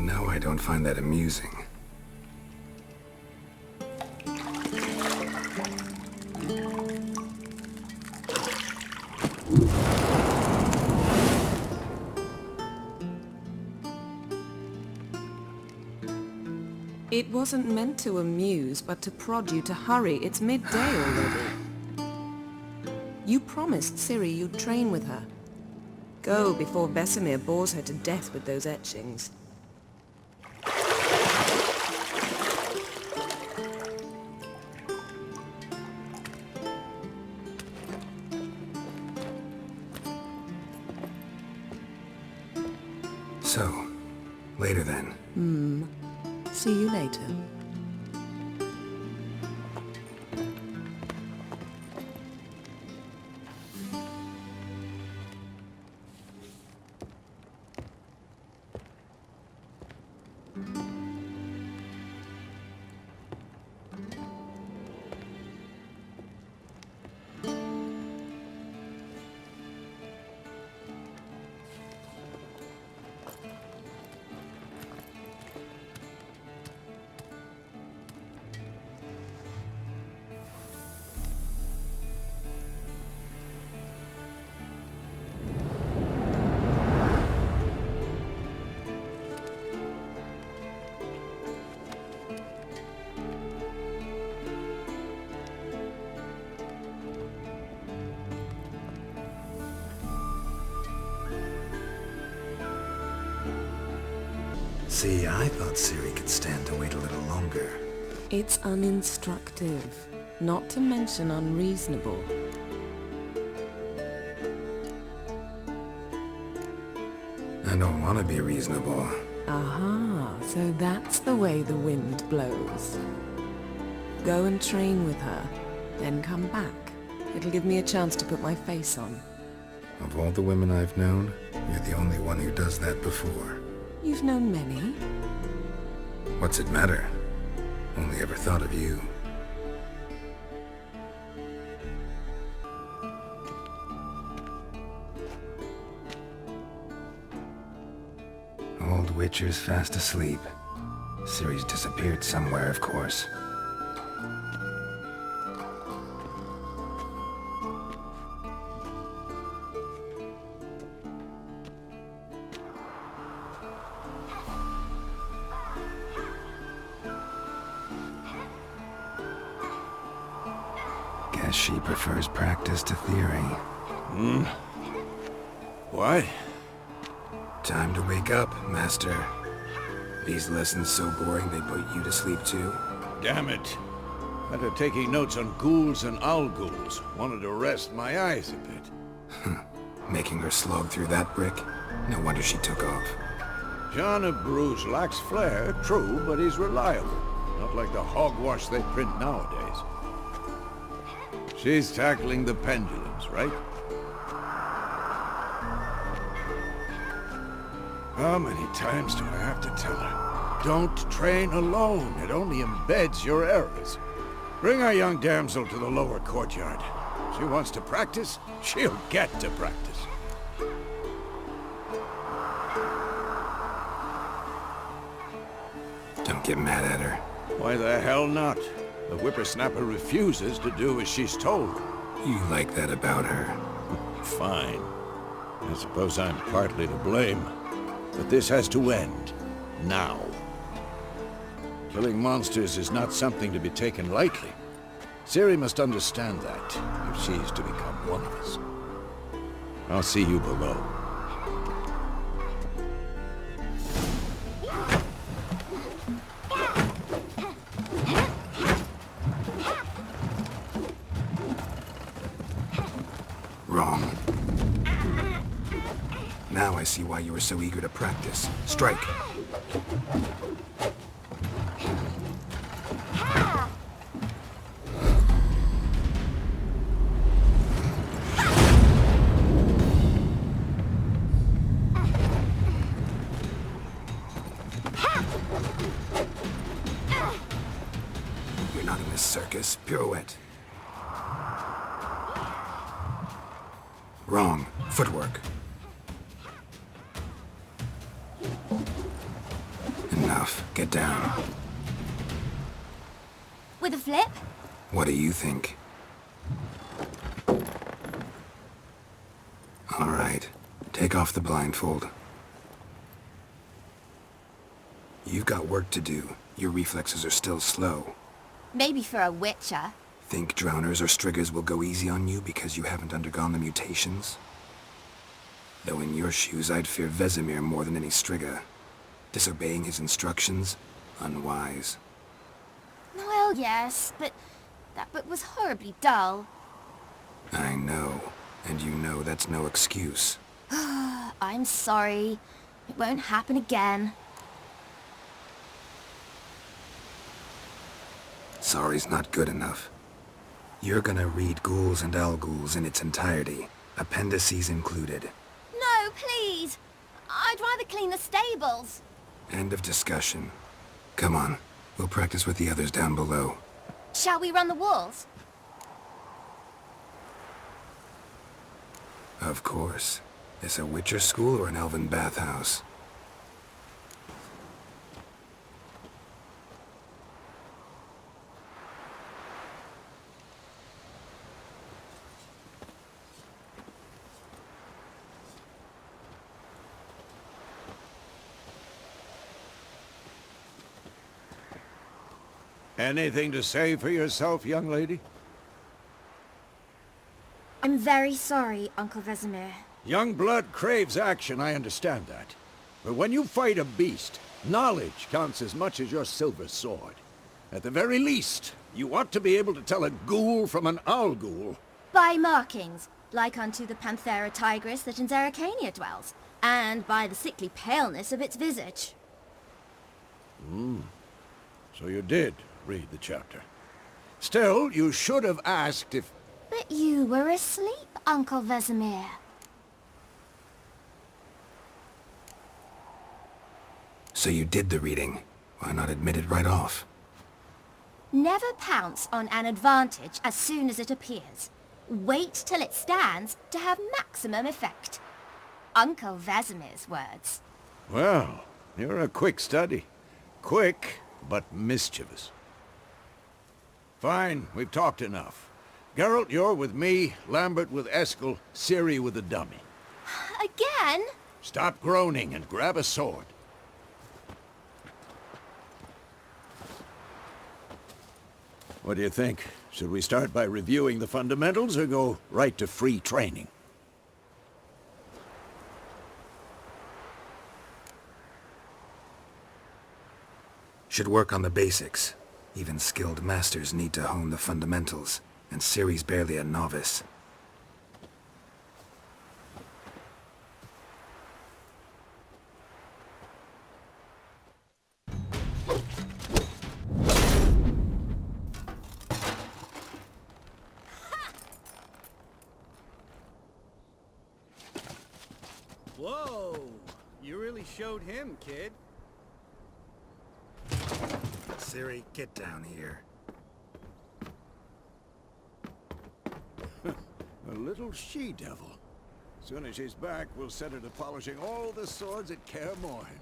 know I don't find that amusing. It wasn't meant to amuse, but to prod you to hurry. It's midday already. You promised Ciri you'd train with her. Go before Vesemir bores her to death with those etchings. So, later then. See you later. See, I thought Ciri could stand to wait a little longer. It's uninstructive, not to mention unreasonable. I don't want to be reasonable. Aha, so that's the way the wind blows. Go and train with her, then come back. It'll give me a chance to put my face on. Of all the women I've known, you're the only one who does that before. You've known many. What's it matter? Only ever thought of you. Old Witcher's fast asleep. Ciri's disappeared somewhere, of course. Guess she prefers practice to theory. What? Time to wake up, Master. These lessons so boring they put you to sleep too? Damn it. After taking notes on ghouls and owl ghouls, wanted to rest my eyes a bit. Making her slog through that brick? No wonder she took off. John of Bruges lacks flair, true, but he's reliable. Not like the hogwash they print nowadays. She's tackling the pendulums, right? How many times do I have to tell her? Don't train alone. It only embeds your errors. Bring our young damsel to the lower courtyard. She wants to practice, she'll get to practice. Don't get mad at her. Why the hell not? The whippersnapper refuses to do as she's told. You like that about her. Fine. I suppose I'm partly to blame. But this has to end. Now. Killing monsters is not something to be taken lightly. Ciri must understand that, if she's to become one of us. I'll see you below. Wrong. Now I see why you were so eager to practice. Strike. You're not in this circus. Pirouette. Wrong. Footwork. Enough. Get down. With a flip? What do you think? All right. Take off the blindfold. You've got work to do. Your reflexes are still slow. Maybe for a witcher. Think drowners or striggers will go easy on you because you haven't undergone the mutations? Though in your shoes, I'd fear Vesemir more than any strigger. Disobeying his instructions? Unwise. Well, yes, but that book was horribly dull. I know. And you know that's no excuse. I'm sorry. It won't happen again. Sorry's not good enough. You're gonna read Ghouls and Al-Ghouls in its entirety, appendices included. No, please! I'd rather clean the stables. End of discussion. Come on, we'll practice with the others down below. Shall we run the walls? Of course. Is a Witcher school or an elven bathhouse? Anything to say for yourself, young lady? I'm very sorry, Uncle Vesemir. Young blood craves action, I understand that. But when you fight a beast, knowledge counts as much as your silver sword. At the very least, you ought to be able to tell a ghoul from an owl-ghoul. By markings, like unto the Panthera tigris that in Zerrikania dwells, and by the sickly paleness of its visage. So you did read the chapter. Still, you should have asked if... But you were asleep, Uncle Vesemir. So you did the reading. Why not admit it right off? Never pounce on an advantage as soon as it appears. Wait till it stands to have maximum effect. Uncle Vesemir's words. Well, you're a quick study. Quick, but mischievous. Fine, we've talked enough. Geralt, you're with me, Lambert with Eskel, Ciri with the dummy. Again? Stop groaning and grab a sword. What do you think? Should we start by reviewing the fundamentals or go right to free training? Should work on the basics. Even skilled masters need to hone the fundamentals, and Ciri's barely a novice. Whoa! You really showed him, kid. Ciri, get down here. A little she-devil. Soon as she's back, we'll set her to polishing all the swords at Kaer Morhen.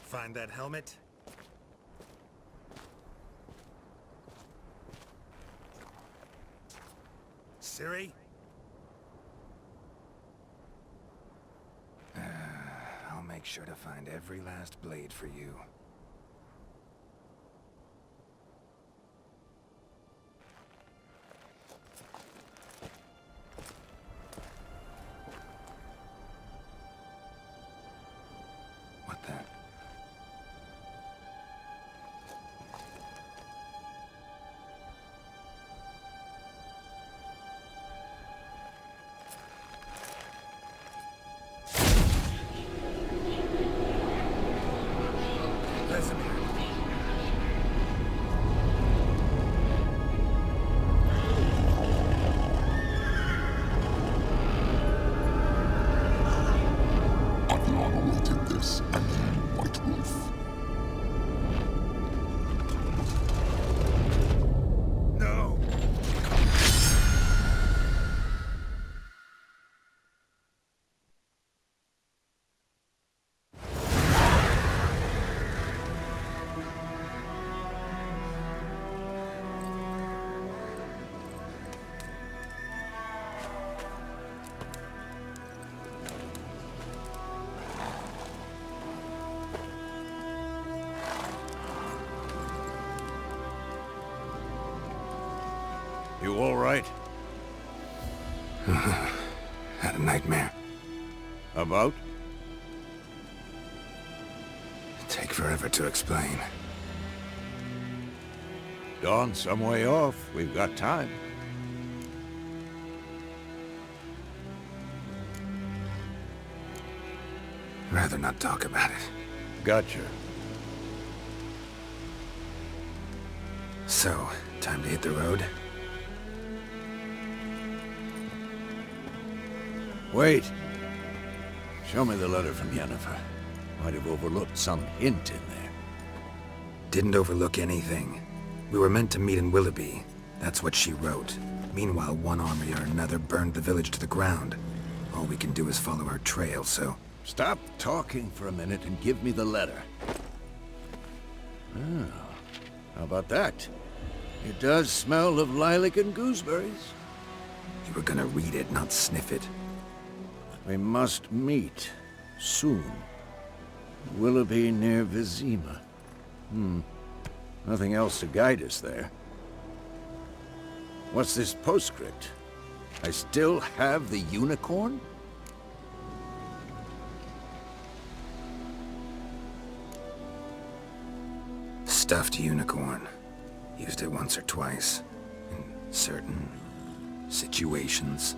Find that helmet? Ciri? I'll make sure to find every last blade for you. What the? right? Had a nightmare. About? Take forever to explain. Dawn's some way off. We've got time. Rather not talk about it. Gotcha. So, time to hit the road? Wait. Show me the letter from Yennefer. Might have overlooked some hint in there. Didn't overlook anything. We were meant to meet in Willoughby. That's what she wrote. Meanwhile, one army or another burned the village to the ground. All we can do is follow her trail, so... Stop talking for a minute and give me the letter. Oh, how about that? It does smell of lilac and gooseberries. You were gonna read it, not sniff it. We must meet. Soon. Willoughby near Vizima. Nothing else to guide us there. What's this postscript? I still have the unicorn? Stuffed unicorn. Used it once or twice. In certain... situations.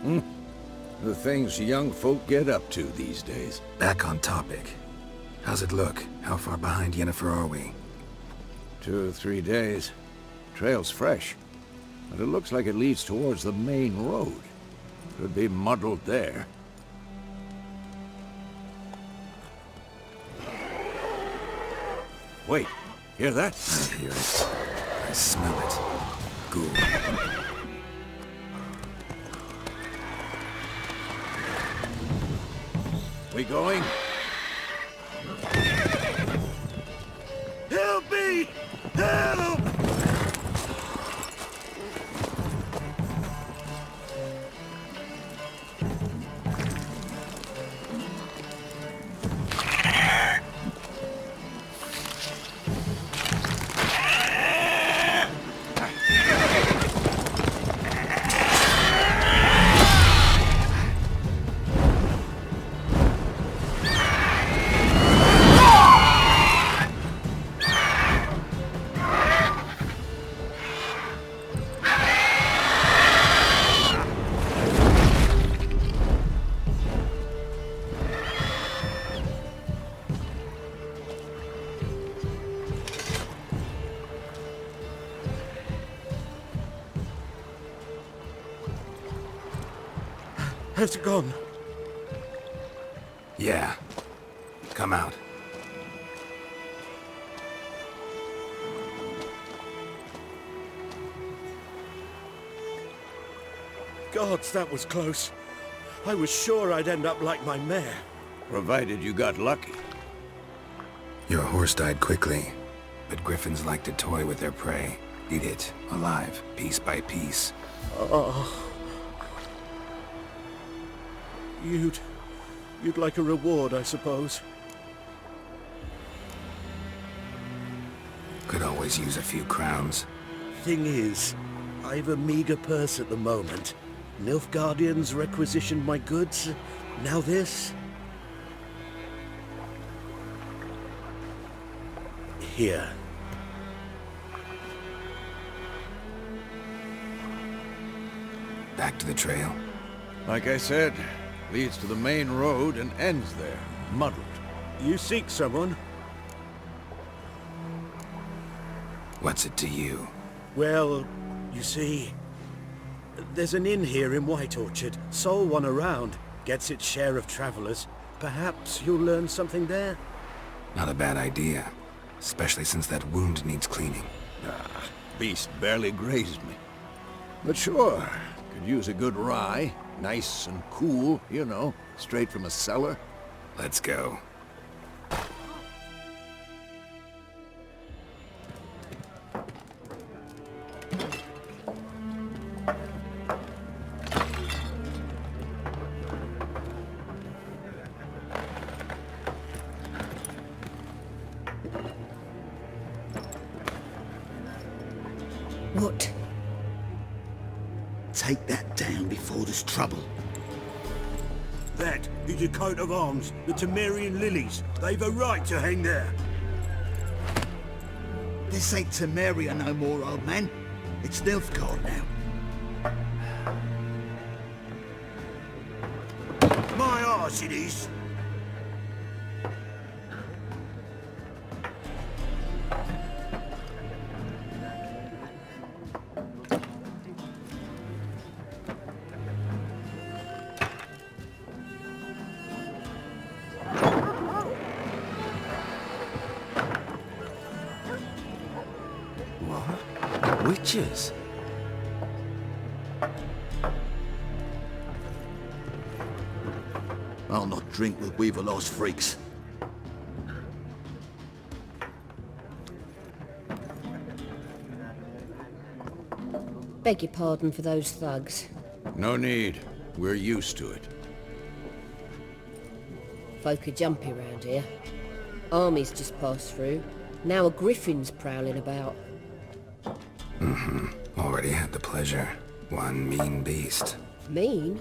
The things young folk get up to these days. Back on topic. How's it look? How far behind Yennefer are we? 2 or 3 days. Trail's fresh. But it looks like it leads towards the main road. Could be muddled there. Wait, hear that? I hear it. I smell it. Ghoul. We going? Help me! Help! Has it gone? Yeah. Come out. Gods, that was close. I was sure I'd end up like my mare. Provided you got lucky. Your horse died quickly, but griffins like to toy with their prey. Eat it, alive, piece by piece. Oh. You'd like a reward, I suppose. Could always use a few crowns. Thing is, I've a meager purse at the moment. Nilfgaardians requisitioned my goods. Now this. Here. Back to the trail. Like I said, leads to the main road and ends there, muddled. You seek someone? What's it to you? Well, you see, there's an inn here in White Orchard. Sole one around. Gets its share of travelers. Perhaps you'll learn something there? Not a bad idea. Especially since that wound needs cleaning. Beast barely grazed me. But sure, could use a good rye. Nice and cool, you know, straight from a cellar. Let's go. take that down before there's trouble. That is a coat of arms, the Temerian lilies. They've a right to hang there. This ain't Temeria no more, old man. It's Nilfgaard now. My arse it is. What? Witches? I'll not drink with Weaver-lost freaks. Beg your pardon for those thugs. No need. We're used to it. Folk are jumpy round here. Armies just passed through. Now a griffin's prowling about. Already had the pleasure. One mean beast. Mean?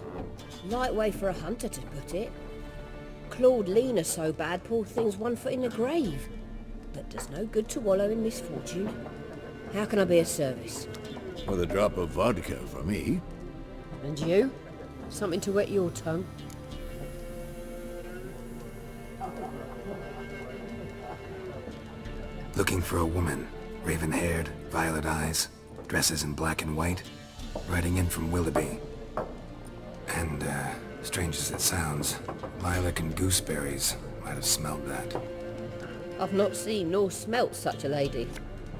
Light way for a hunter to put it. Clawed Lena so bad, poor thing's 1 foot in the grave. But does no good to wallow in misfortune. How can I be of service? With a drop of vodka for me. And you? Something to wet your tongue? Looking for a woman. Raven-haired, violet eyes, dresses in black and white. Riding in from Willoughby. And, strange as it sounds, lilac and gooseberries might have smelled that. I've not seen nor smelt such a lady.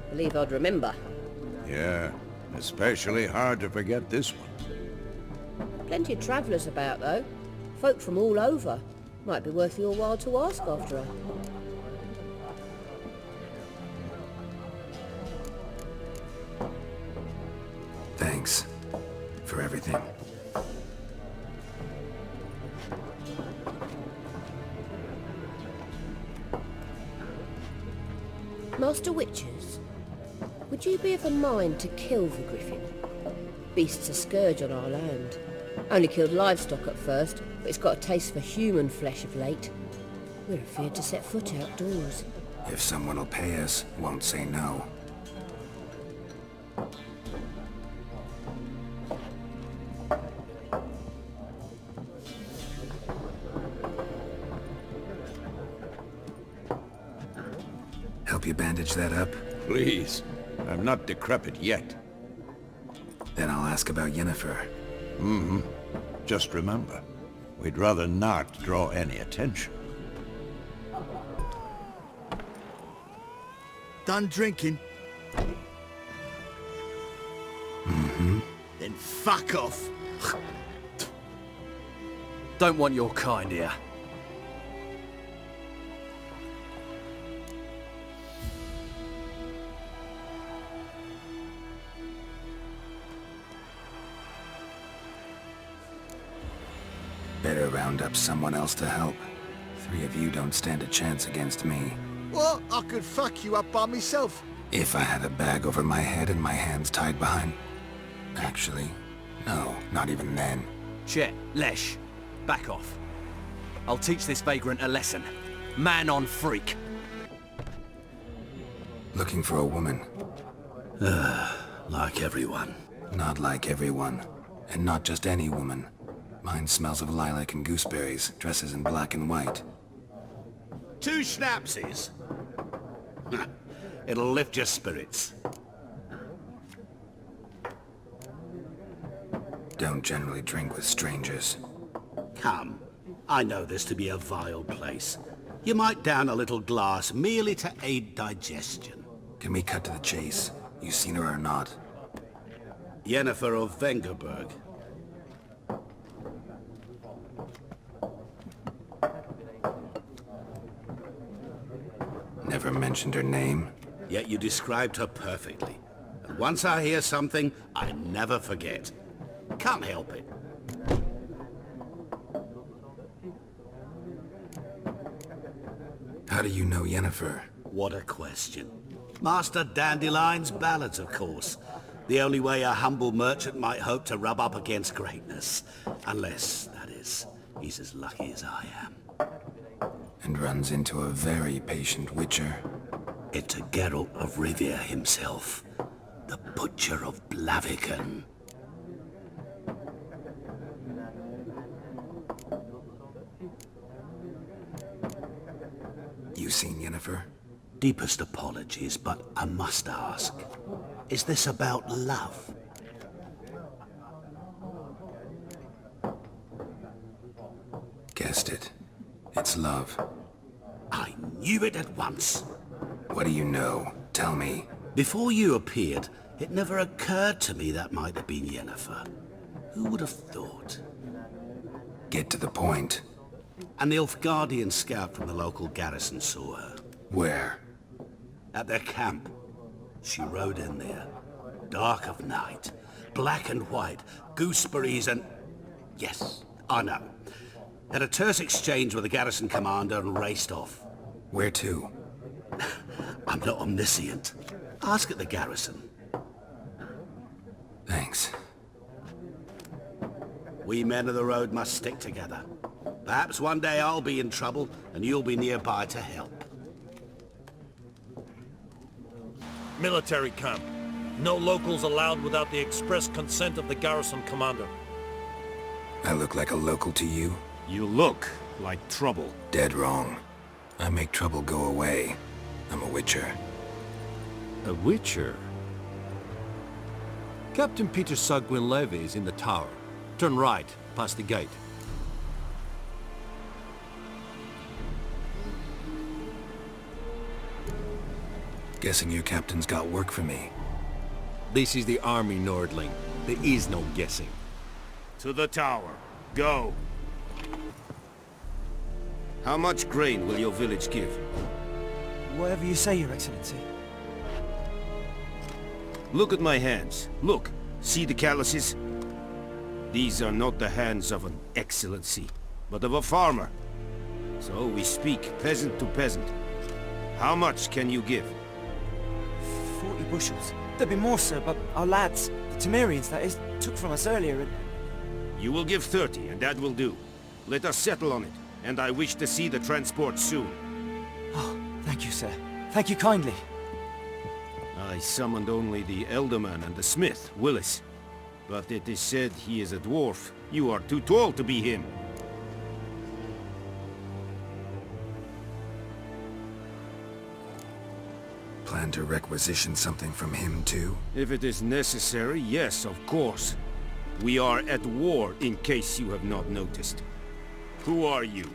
Believe I'd remember. Yeah, especially hard to forget this one. Plenty of travellers about, though. Folk from all over. Might be worth your while to ask after her. Thanks. For everything. Master Witchers, would you be of a mind to kill the griffin? Beast's a scourge on our land. Only killed livestock at first, but it's got a taste for human flesh of late. We're afeard to set foot outdoors. If someone will pay us, won't say no. Help you bandage that up? Please. I'm not decrepit yet. Then I'll ask about Yennefer. Just remember, we'd rather not draw any attention. Done drinking? Then fuck off. Don't want your kind here. Better round up someone else to help. 3 of you don't stand a chance against me. What? I could fuck you up by myself. If I had a bag over my head and my hands tied behind... Actually, no, not even then. Chet, Lesh, back off. I'll teach this vagrant a lesson. Man on freak. Looking for a woman. Like everyone. Not like everyone. And not just any woman. Mine smells of lilac and gooseberries, dresses in black and white. 2 schnapsies. It'll lift your spirits. Don't generally drink with strangers. Come. I know this to be a vile place. You might down a little glass merely to aid digestion. Can we cut to the chase? You seen her or not? Yennefer of Vengerberg. Never mentioned her name. Yet you described her perfectly. And once I hear something, I never forget. Can't help it. How do you know Yennefer? What a question. Master Dandelion's ballads, of course. The only way a humble merchant might hope to rub up against greatness. Unless, that is, he's as lucky as I am. And runs into a very patient witcher. It's a Geralt of Rivia himself. The Butcher of Blaviken. You seen Yennefer? Deepest apologies, but I must ask. Is this about love? Guessed it. It's love. I knew it at once. What do you know? Tell me. Before you appeared, it never occurred to me that might have been Yennefer. Who would have thought? Get to the point. An Nilfgaardian scout from the local garrison saw her. Where? At their camp. She rode in there. Dark of night. Black and white. Gooseberries and... Yes, I know. Had a terse exchange with the garrison commander and raced off. Where to? I'm not omniscient. Ask at the garrison. Thanks. We men of the road must stick together. Perhaps one day I'll be in trouble and you'll be nearby to help. Military camp. No locals allowed without the express consent of the garrison commander. I look like a local to you? You look like trouble. Dead wrong. I make trouble go away. I'm a witcher. A witcher? Captain Peter Sagwin Levy is in the tower. Turn right, past the gate. Guessing your captain's got work for me. This is the army, Nordling. There is no guessing. To the tower. Go. How much grain will your village give? Whatever you say, Your Excellency. Look at my hands. Look. See the calluses? These are not the hands of an excellency, but of a farmer. So we speak peasant to peasant. How much can you give? 40 bushels. There'd be more, sir, but our lads, the Temerians, that is, took from us earlier and... You will give 30, and that will do. Let us settle on it, and I wish to see the transport soon. Oh, thank you, sir. Thank you kindly. I summoned only the Elderman and the smith, Willis. But it is said he is a dwarf. You are too tall to be him. Plan to requisition something from him, too? If it is necessary, yes, of course. We are at war, in case you have not noticed. Who are you?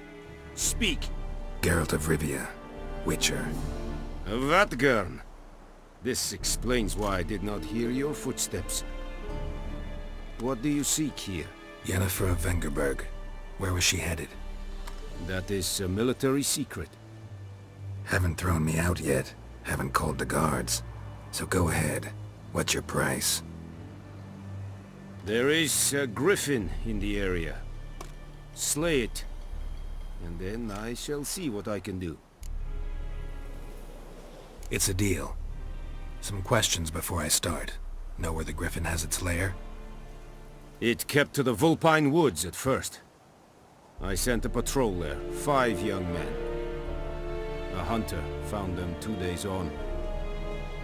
Speak! Geralt of Rivia, Witcher. Vatgern. This explains why I did not hear your footsteps. What do you seek here? Yennefer of Vengerberg. Where was she headed? That is a military secret. Haven't thrown me out yet. Haven't called the guards. So go ahead. What's your price? There is a griffin in the area. Slay it. And then I shall see what I can do. It's a deal. Some questions before I start. Know where the griffin has its lair? It kept to the Vulpine Woods at first. I sent a patrol there, 5 young men. A hunter found them 2 days on.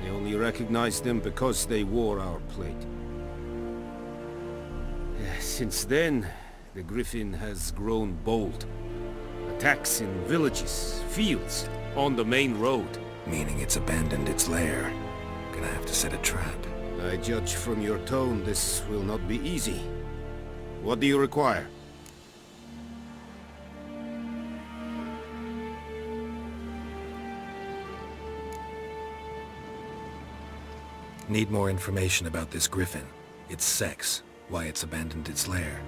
They only recognized them because they wore our plate. Since then, the griffin has grown bold. Attacks in villages, fields, on the main road. Meaning it's abandoned its lair. Gonna have to set a trap. I judge from your tone this will not be easy. What do you require? Need more information about this griffin. Its sex, why it's abandoned its lair.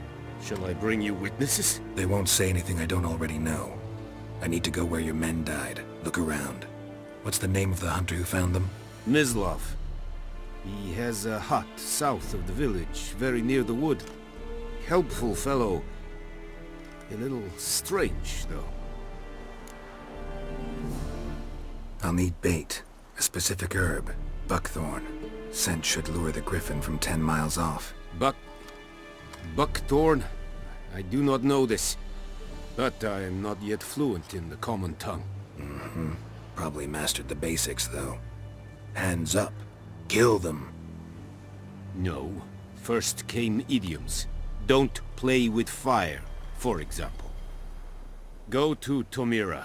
Shall I bring you witnesses? They won't say anything I don't already know. I need to go where your men died. Look around. What's the name of the hunter who found them? Mislav. He has a hut south of the village, very near the wood. Helpful fellow. A little strange, though. I'll need bait. A specific herb. Buckthorn. Scent should lure the griffin from 10 miles off. Buckthorn? I do not know this, but I am not yet fluent in the common tongue. Mm-hmm. Probably mastered the basics, though. Hands up. Kill them. No. First came idioms. Don't play with fire, for example. Go to Tomira,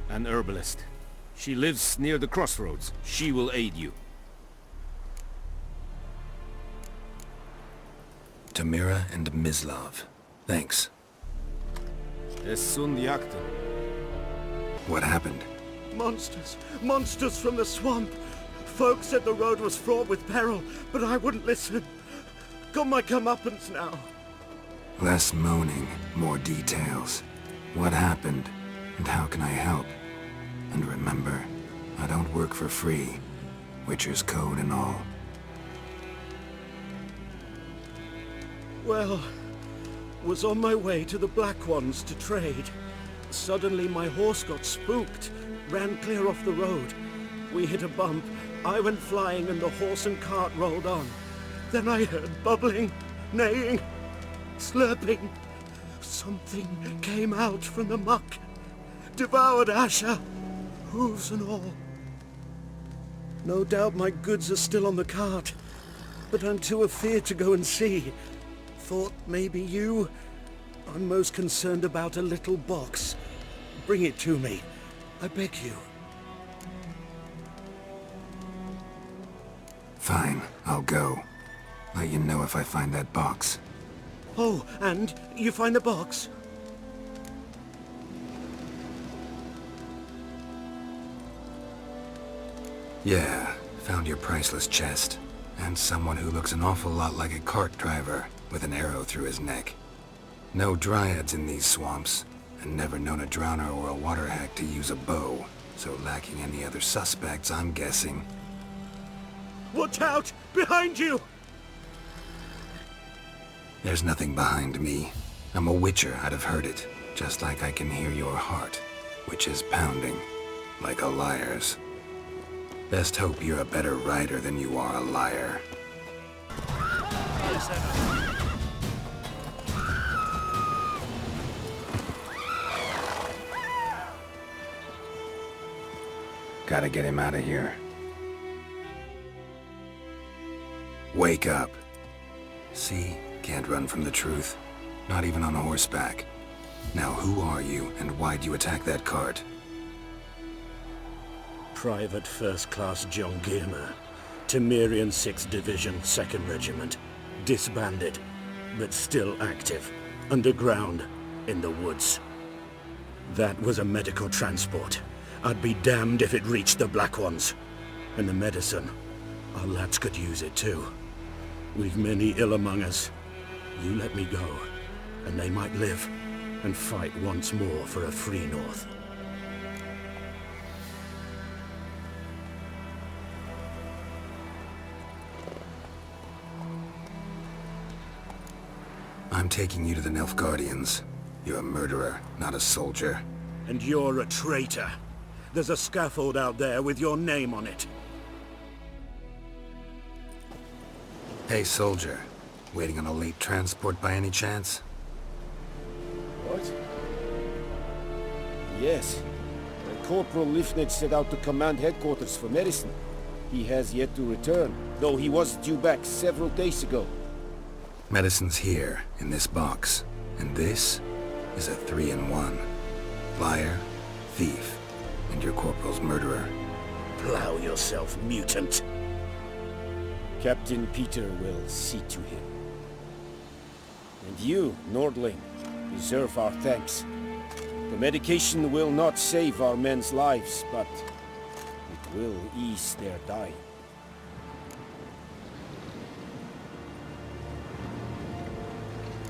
an herbalist. She lives near the crossroads. She will aid you. Tamira and Mislav. Thanks. Essundiakten. What happened? Monsters! Monsters from the swamp! Folk said the road was fraught with peril, but I wouldn't listen. Got my comeuppance now. Less moaning, more details. What happened, and how can I help? And remember, I don't work for free. Witcher's code and all. Well, was on my way to the Black Ones to trade. Suddenly my horse got spooked, ran clear off the road. We hit a bump, I went flying and the horse and cart rolled on. Then I heard bubbling, neighing, slurping. Something came out from the muck, devoured Asher, hooves and all. No doubt my goods are still on the cart, but I'm too afeard to go and see. Thought maybe you... I'm most concerned about a little box. Bring it to me. I beg you. Fine, I'll go. Let you know if I find that box. Oh, and you find the box? Yeah, found your priceless chest. And someone who looks an awful lot like a cart driver, with an arrow through his neck. No dryads in these swamps, and never known a drowner or a water hack to use a bow, so lacking any other suspects, I'm guessing. Watch out! Behind you! There's nothing behind me. I'm a witcher, I'd have heard it, just like I can hear your heart, which is pounding, like a liar's. Best hope you're a better rider than you are a liar. Gotta get him out of here. Wake up. See? Can't run from the truth. Not even on horseback. Now who are you, and why'd you attack that cart? Private First Class John Giermer, Temerian 6th Division, 2nd Regiment. Disbanded, but still active. Underground, in the woods. That was a medical transport. I'd be damned if it reached the Black Ones. And the medicine, our lads could use it too. We've many ill among us. You let me go, and they might live, and fight once more for a free North. I'm taking you to the Nilfgaardians. You're a murderer, not a soldier. And you're a traitor. There's a scaffold out there with your name on it. Hey, soldier. Waiting on a late transport by any chance? What? Yes. Corporal Lifnitz set out to command headquarters for medicine. He has yet to return, though he was due back several days ago. Medicine's here, in this box. And this is a 3-in-1. Liar, thief, and your corporal's murderer. Plow yourself, mutant. Captain Peter will see to him. And you, Nordling, deserve our thanks. The medication will not save our men's lives, but it will ease their dying.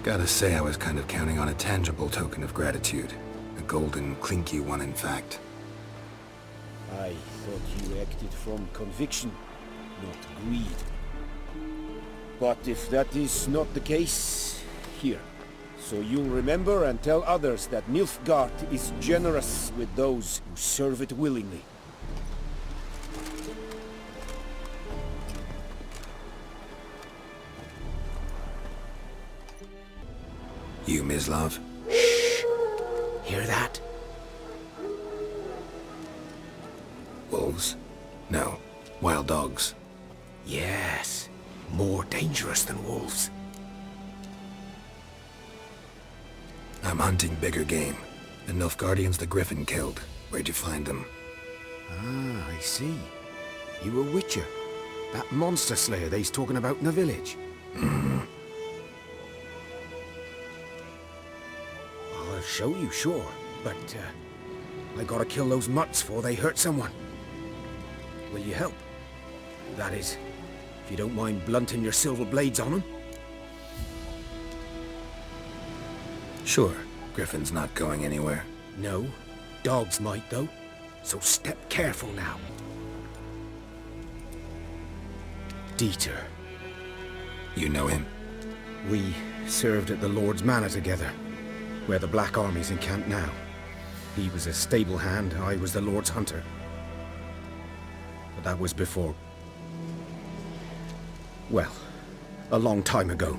Gotta say I was kind of counting on a tangible token of gratitude. A golden, clinky one, in fact. I thought you acted from conviction, not greed. But if that is not the case, here. So you'll remember and tell others that Nilfgaard is generous with those who serve it willingly. You, Mislav? Hear that? Wolves? No. Wild dogs. Yes. More dangerous than wolves. I'm hunting bigger game. The Nilfgaardians the Griffin killed. Where'd you find them? Ah, I see. You a witcher. That monster slayer they's talking about in the village. I'll show you, sure. But, I gotta kill those mutts before they hurt someone. Will you help? That is, if you don't mind blunting your silver blades on them. Sure. Griffin's not going anywhere. No. Dogs might, though. So step careful now. Dieter. You know him? We served at the Lord's Manor together, where the Black Army's encamped now. He was a stable hand, I was the Lord's hunter. But that was before... well, a long time ago.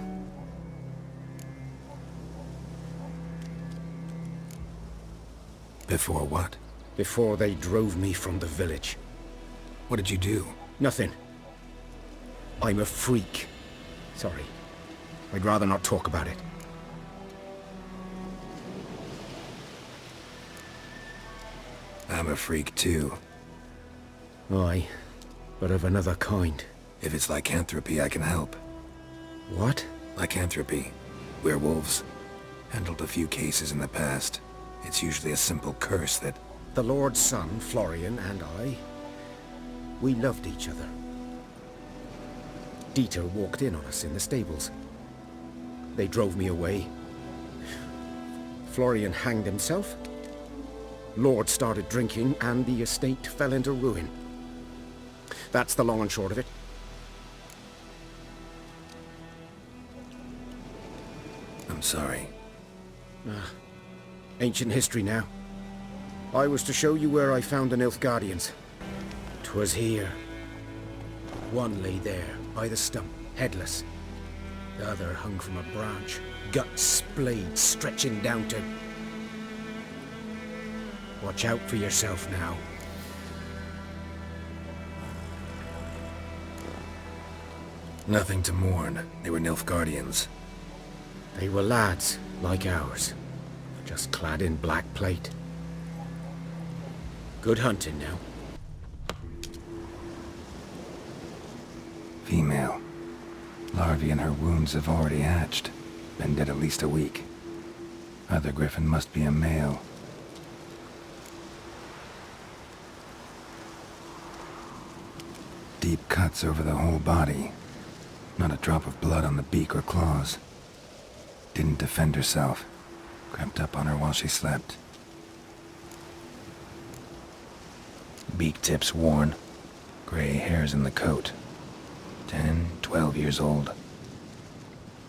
Before what? Before they drove me from the village. What did you do? Nothing. I'm a freak. Sorry. I'd rather not talk about it. I'm a freak too. Aye, but of another kind. If it's lycanthropy, I can help. What? Lycanthropy. Werewolves. Handled a few cases in the past. It's usually a simple curse that... The Lord's son, Florian, and I... we loved each other. Dieter walked in on us in the stables. They drove me away. Florian hanged himself. Lord started drinking, and the estate fell into ruin. That's the long and short of it. I'm sorry. Ancient history now. I was to show you where I found the Nilfgaardians. 'Twas here. One lay there, by the stump, headless. The other hung from a branch, guts splayed, stretching down to... Watch out for yourself now. Nothing to mourn. They were Nilfgaardians. They were lads, like ours. Just clad in black plate. Good hunting now. Female. Larvae in her wounds have already hatched. Been dead at least a week. Other griffin must be a male. Deep cuts over the whole body. Not a drop of blood on the beak or claws. Didn't defend herself. Crept up on her while she slept. Beak tips worn. Gray hairs in the coat. 10, 12 years old.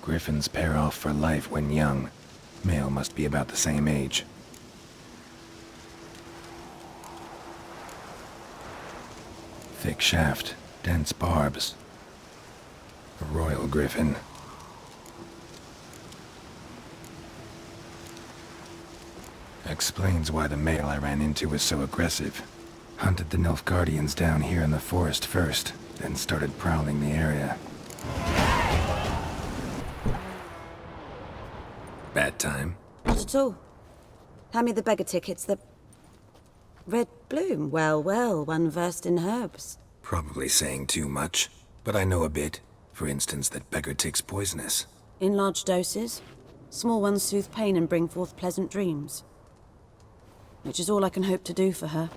Griffins pair off for life when young. Male must be about the same age. Thick shaft, dense barbs. A royal griffin. Explains why the male I ran into was so aggressive. Hunted the Nilfgaardians down here in the forest first, then started prowling the area. Bad time? Not at all. Hand me the beggar tickets, the... Red bloom. Well, well, one versed in herbs. Probably saying too much, but I know a bit. For instance, that beggar tick's poisonous. In large doses. Small ones soothe pain and bring forth pleasant dreams. Which is all I can hope to do for her.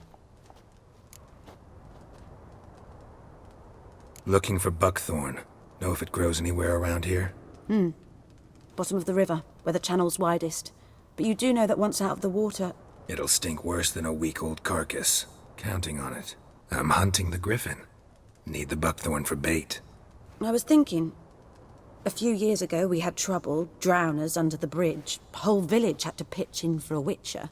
Looking for buckthorn. Know if it grows anywhere around here? Bottom of the river, where the channel's widest. But you do know that once out of the water... It'll stink worse than a week-old carcass. Counting on it. I'm hunting the griffin. Need the buckthorn for bait. I was thinking... A few years ago we had trouble, drowners under the bridge. Whole village had to pitch in for a witcher.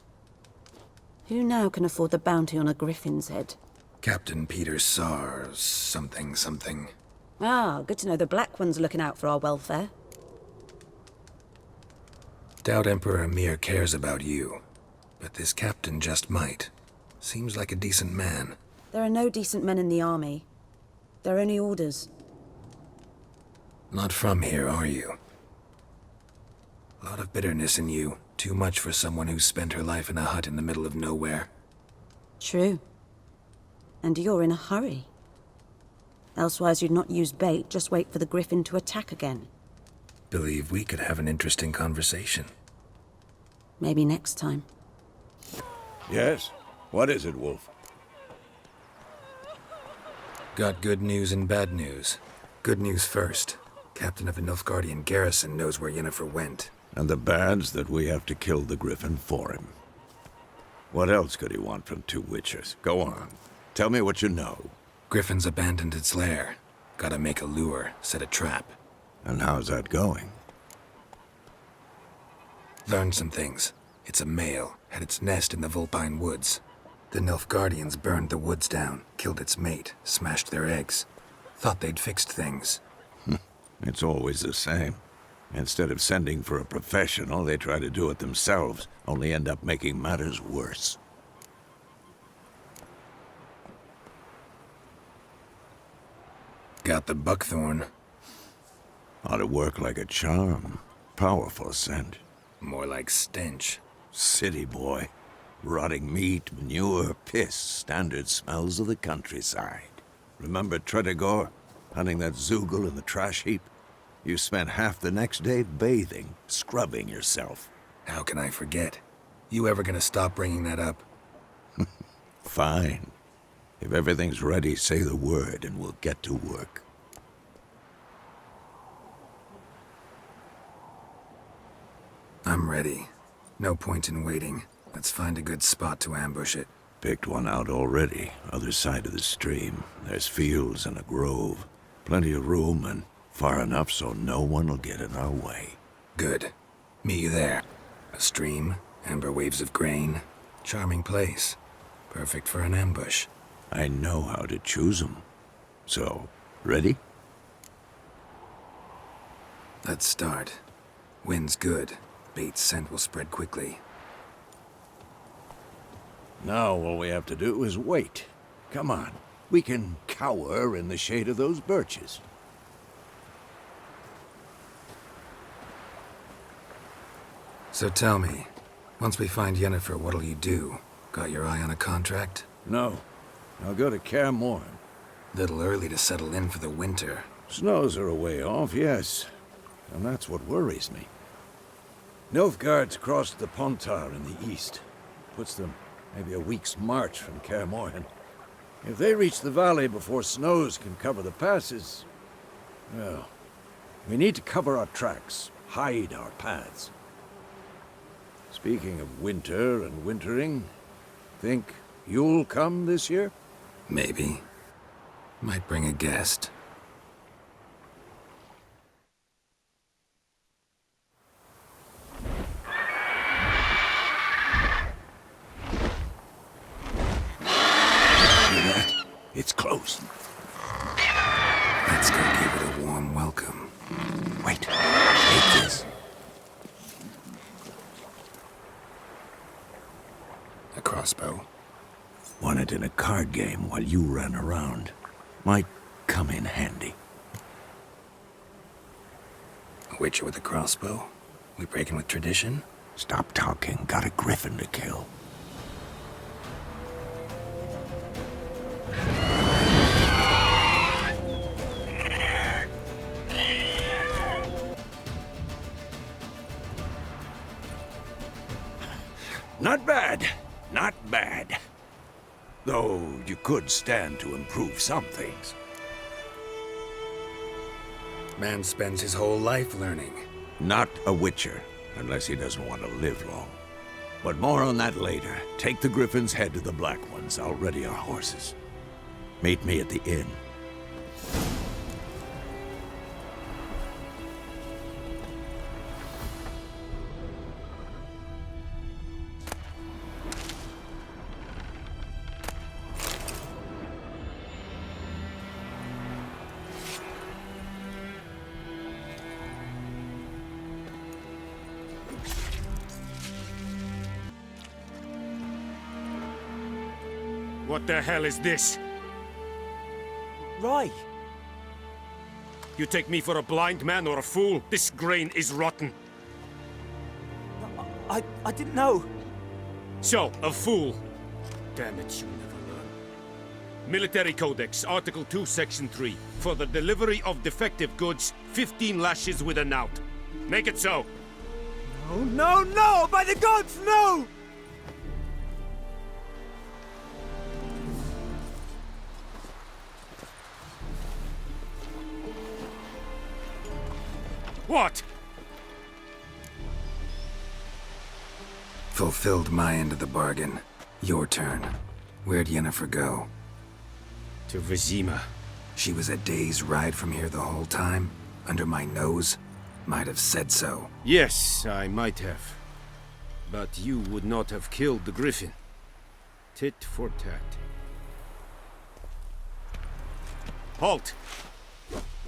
Who now can afford the bounty on a griffin's head? Captain Peter Sar... something. Ah, good to know the Black One's looking out for our welfare. Doubt Emperor Emir cares about you, but this captain just might. Seems like a decent man. There are no decent men in the army. They're only orders. Not from here, are you? A lot of bitterness in you. Too much for someone who spent her life in a hut in the middle of nowhere. True. And you're in a hurry. Elsewise you'd not use bait, just wait for the griffin to attack again. Believe we could have an interesting conversation. Maybe next time. Yes? What is it, Wolf? Got good news and bad news. Good news first. Captain of the Nilfgaardian garrison knows where Yennefer went. And the bad's that we have to kill the griffin for him. What else could he want from two witchers? Go on. Tell me what you know. Griffin's abandoned its lair. Gotta make a lure, set a trap. And how's that going? Learned some things. It's a male, had its nest in the Vulpine Woods. The Nilfgaardians burned the woods down, killed its mate, smashed their eggs. Thought they'd fixed things. It's always the same. Instead of sending for a professional, they try to do it themselves, only end up making matters worse. Got the buckthorn. Ought to work like a charm. Powerful scent. More like stench. City boy. Rotting meat, manure, piss, standard smells of the countryside. Remember Tredegor? Hunting that Zoogle in the trash heap? You spent half the next day bathing, scrubbing yourself. How can I forget? You ever gonna stop bringing that up? Fine. If everything's ready, say the word and we'll get to work. I'm ready. No point in waiting. Let's find a good spot to ambush it. Picked one out already, other side of the stream. There's fields and a grove. Plenty of room and far enough so no one will get in our way. Good. Meet you there. A stream, amber waves of grain. Charming place. Perfect for an ambush. I know how to choose 'em. So, ready? Let's start. Wind's good. Bait's scent will spread quickly. Now all we have to do is wait. Come on. We can cower in the shade of those birches. So tell me, once we find Yennefer, what'll you do? Got your eye on a contract? No. I'll go to Kaer Morhen. Little early to settle in for the winter. Snows are a way off, yes. And that's what worries me. Nilfgaard's crossed the Pontar in the east. Puts them maybe a week's march from Kaer Morhen. If they reach the valley before snows can cover the passes, well, we need to cover our tracks, hide our paths. Speaking of winter and wintering, think you'll come this year? Maybe. Might bring a guest. It's close. Let's go give it a warm welcome. Wait. Take this. A crossbow. Won it in a card game while you ran around. Might come in handy. A witcher with a crossbow? We breaking with tradition? Stop talking. Got a griffin to kill. Not bad. Not bad. Though you could stand to improve some things. Man spends his whole life learning. Not a witcher, unless he doesn't want to live long. But more on that later. Take the griffin's head to the Black Ones. I'll ready our horses. Meet me at the inn. What the hell is this? Rye! You take me for a blind man or a fool? This grain is rotten. I didn't know. So, a fool. Damn it, you never learn. Military Codex, Article 2, Section 3. For the delivery of defective goods, 15 lashes with a knout. Make it so. No, no, no! By the gods, no! What? Fulfilled my end of the bargain. Your turn. Where'd Yennefer go? To Vizima. She was a day's ride from here the whole time? Under my nose? Might have said so. Yes, I might have. But you would not have killed the griffin. Tit for tat. Halt!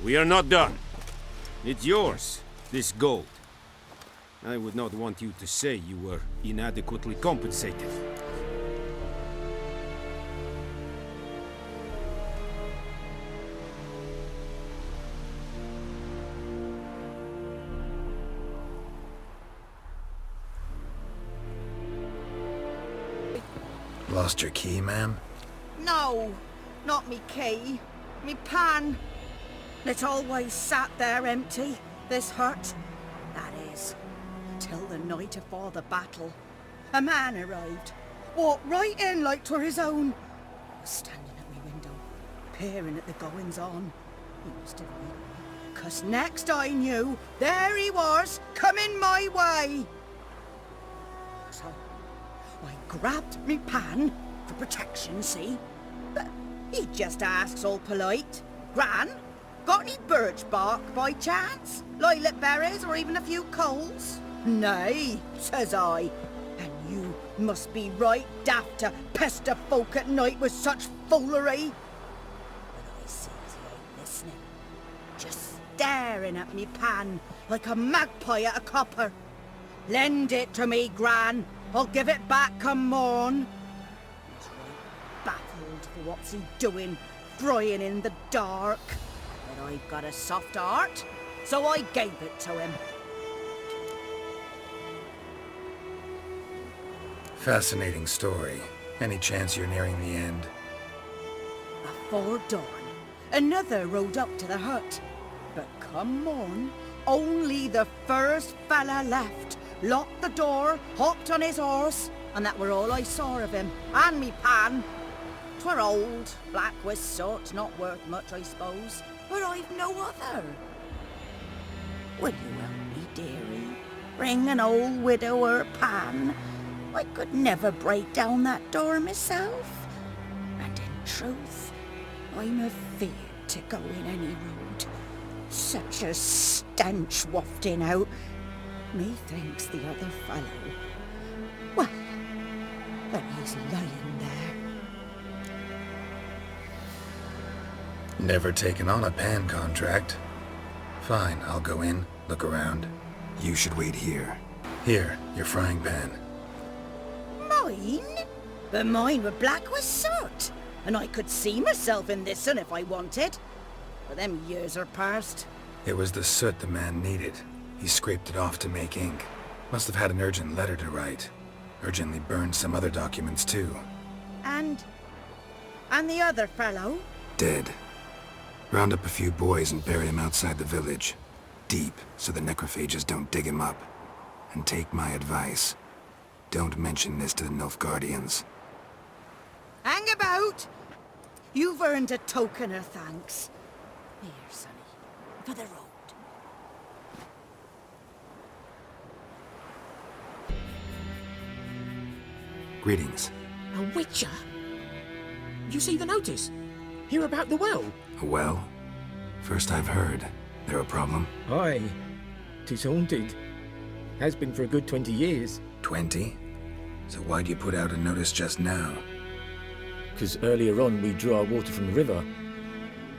We are not done. It's yours, this gold. I would not want you to say you were inadequately compensated. Lost your key, ma'am? No, not me key. Me pan. It always sat there empty, this hut. That is, till the night afore the battle. A man arrived, walked right in like 'twere his own. I was standing at my window, peering at the goings-on. He must have heard me, 'cause next I knew, there he was, coming my way. So, I grabbed me pan, for protection, see? But he just asks all polite, Gran, got any birch bark by chance? Lilac berries or even a few coals? Nay, says I. And you must be right daft to pester folk at night with such foolery. But I sees he ain't listening. Just staring at me pan like a magpie at a copper. Lend it to me, Gran. I'll give it back come morn. He's right baffled for what's he doing, frying in the dark. But I've got a soft heart, so I gave it to him. Fascinating story. Any chance you're nearing the end? Afore dawn, another rode up to the hut. But come morn, only the first fella left. Locked the door, hopped on his horse, and that were all I saw of him, and me pan. 'Twere old, black with soot, not worth much, I suppose, but I've no other. Will you help me, dearie? Bring an old widow her pan? I could never break down that door myself. And in truth, I'm afeard to go in any road. Such a stench wafting out. Methinks the other fellow. Well, but he's lying there. Never taken on a pan contract. Fine, I'll go in, look around. You should wait here. Here, your frying pan. Mine? But mine were black with soot, and I could see myself in this one if I wanted. But them years are past. It was the soot the man needed. He scraped it off to make ink. Must have had an urgent letter to write. Urgently burned some other documents too. And the other fellow? Dead. Round up a few boys and bury him outside the village. Deep, so the necrophages don't dig him up. And take my advice. Don't mention this to the Nilfgaardians. Hang about! You've earned a token of thanks. Here, sonny, for the road. Greetings. A witcher? You see the notice? Hear about the well? A well? First I've heard. There a problem? Aye. 'Tis haunted. Has been for a good 20 years. 20? So why'd you put out a notice just now? 'Cause earlier on we drew our water from the river.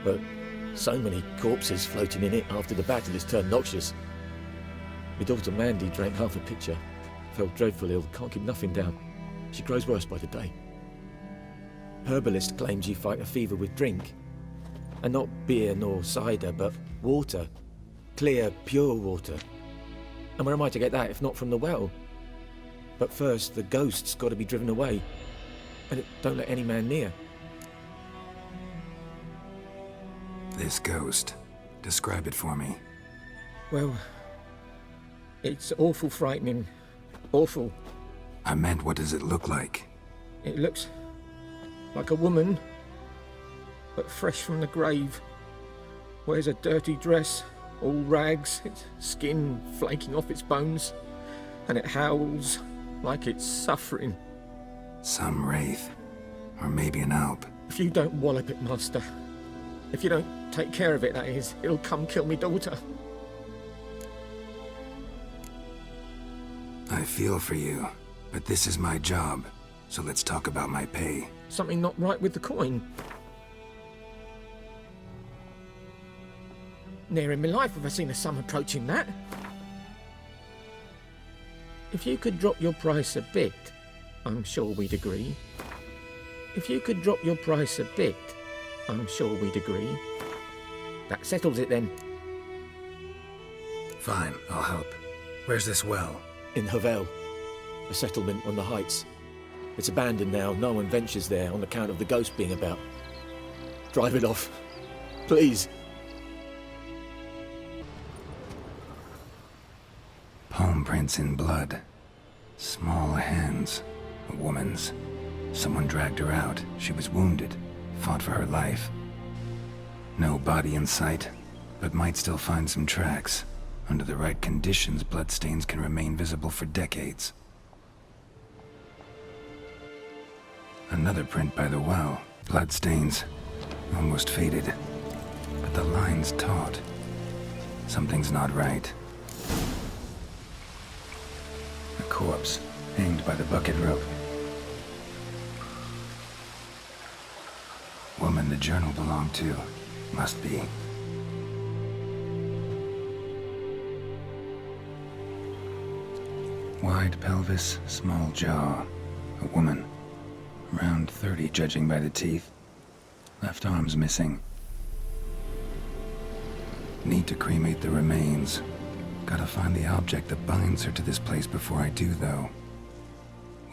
But so many corpses floating in it after the battle has turned noxious. My daughter Mandy drank half a pitcher. Felt dreadful ill, can't keep nothing down. She grows worse by the day. herbalist claims you fight a fever with drink. And not beer nor cider, but water. Clear, pure water. And where am I to get that if not from the well? But first, the ghost's got to be driven away. And it don't let any man near. This ghost. Describe it for me. Well, it's awful frightening. Awful. I meant, what does it look like? It looks like a woman, but fresh from the grave. Wears a dirty dress, all rags, its skin flaking off its bones, and it howls like it's suffering. Some wraith. Or maybe an alp. If you don't wallop it, Master, if you don't take care of it, that is, it'll come kill me daughter. I feel for you, but this is my job, so let's talk about my pay. Something not right with the coin. Ne'er in my life have I seen a sum approaching that. If you could drop your price a bit, I'm sure we'd agree. If you could drop your price a bit, I'm sure we'd agree. That settles it then. Fine, I'll help. Where's this well? In Havel, a settlement on the heights. It's abandoned now, no one ventures there on account of the ghost being about. Drive it off, please. Palm prints in blood. Small hands. A woman's. Someone dragged her out. She was wounded. Fought for her life. No body in sight, but might still find some tracks. Under the right conditions, bloodstains can remain visible for decades. Another print by the well. Bloodstains. Almost faded. But the line's taut. Something's not right. A corpse, hanged by the bucket rope. Woman the journal belonged to. Must be. Wide pelvis, small jaw. A woman. Around 30, judging by the teeth. Left arm's missing. Need to cremate the remains. Gotta find the object that binds her to this place before I do, though.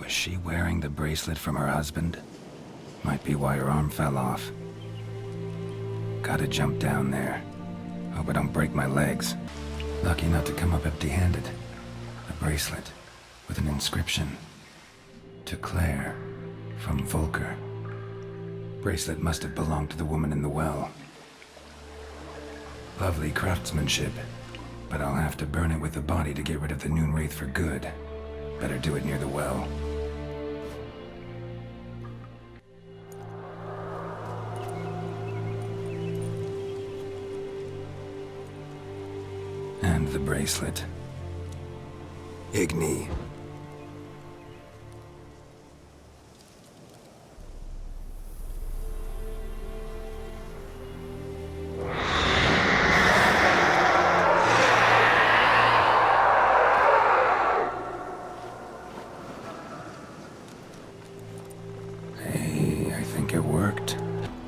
Was she wearing the bracelet from her husband? Might be why her arm fell off. Gotta jump down there. Hope I don't break my legs. Lucky not to come up empty-handed. A bracelet with an inscription. To Claire, from Volker. Bracelet must have belonged to the woman in the well. Lovely craftsmanship, but I'll have to burn it with the body to get rid of the Noon Wraith for good. Better do it near the well. And the bracelet. Igni.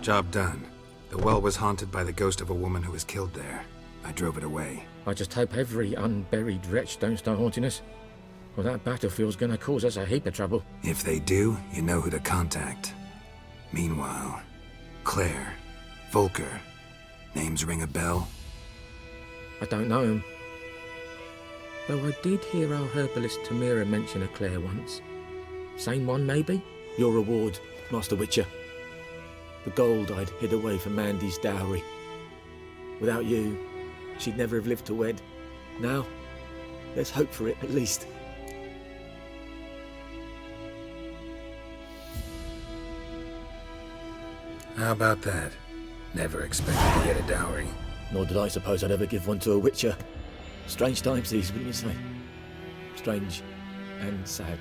Job done. The well was haunted by the ghost of a woman who was killed there. I drove it away. I just hope every unburied wretch don't start haunting us. Well, that battlefield's gonna cause us a heap of trouble. If they do, you know who to contact. Meanwhile, Claire, Volker. Names ring a bell? I don't know him. Though I did hear our herbalist Tamira mention a Claire once. Same one, maybe? Your reward, Master Witcher. The gold I'd hid away for Mandy's dowry. Without you, she'd never have lived to wed. Now, there's hope for it, at least. How about that? Never expected to get a dowry. Nor did I suppose I'd ever give one to a Witcher. Strange times these, wouldn't you say? Strange and sad.